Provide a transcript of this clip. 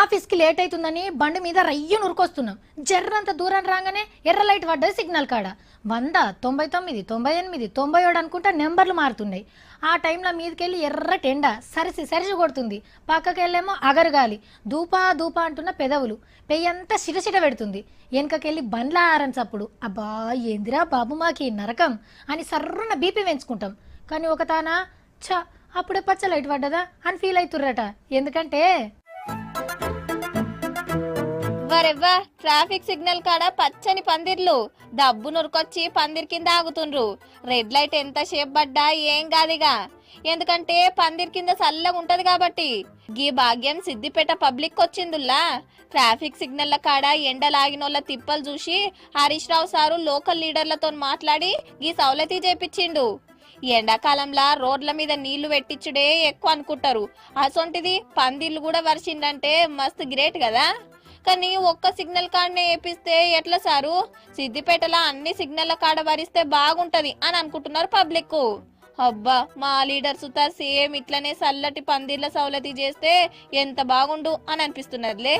ఆఫీస్కి లేట్ అవుతుందని బండి మీద రయ్యను ఉరుకొస్తున్నాం. జర్రంత దూరం రాగానే ఎర్ర లైట్ పడ్డది సిగ్నల్ కాడ. 100, 99, 98, 97 అనుకుంటా నెంబర్లు మారుతున్నాయి. ఆ టైంలో మీదకెళ్ళి ఎర్ర టెండ సరిసి కొడుతుంది. పక్కకెళ్ళేమో అగరగాలి, దూపా దూపా అంటున్న పెదవులు, పెయ్యంతా సిటసిట పెడుతుంది. వెనకకెళ్ళి బండ్ల ఆరన్ చప్పుడు. అబ్బా ఏందిరా బాబు మాకి నరకం అని సర్రున బీపీ పెంచుకుంటాం. కానీ ఒకతానా ఛ అప్పుడే పచ్చ లైట్ పడ్డదా అని ఫీల్ అవుతుర్రట. ఎందుకంటే వరెవ్వా ట్రాఫిక్ సిగ్నల్ కాడ పచ్చని పందిర్లు డబ్బు నురుకొచ్చి పందిర్ కింద ఆగుతుండ్రు. రెడ్ లైట్ ఎంత షేప్ పడ్డా ఏం కాదిగా, ఎందుకంటే పందిర్ కింద చల్లగా ఉంటది కాబట్టి. గీ భాగ్యం సిద్దిపేట పబ్లిక్ వచ్చిందుల్లా. ట్రాఫిక్ సిగ్నల్ల కాడ ఎండలాగినోళ్ళ తిప్పలు చూసి హరీష్ రావు సారు లోకల్ లీడర్లతో మాట్లాడి గీ సౌలతి చేపించిండు. ఎండాకాలంలో రోడ్ల మీద నీళ్లు పెట్టించుడే ఎక్కువ అనుకుంటారు, అసొంటిది పందిర్లు కూడా వర్షిండంటే మస్తు గ్రేట్ కదా. కానీ ఒక్క సిగ్నల్ కాడనే వేపిస్తే ఎట్లా సారు? సిద్దిపేటలో అన్ని సిగ్నల్ కాడ వరిస్తే బాగుంటది అని అనుకుంటున్నారు పబ్లిక్. అబ్బా మా లీడర్ సుతార్ సేమ్ ఇట్లనే చల్లటి పందిర్ల సౌలతి చేస్తే ఎంత బాగుండు అని అనిపిస్తున్నదిలే.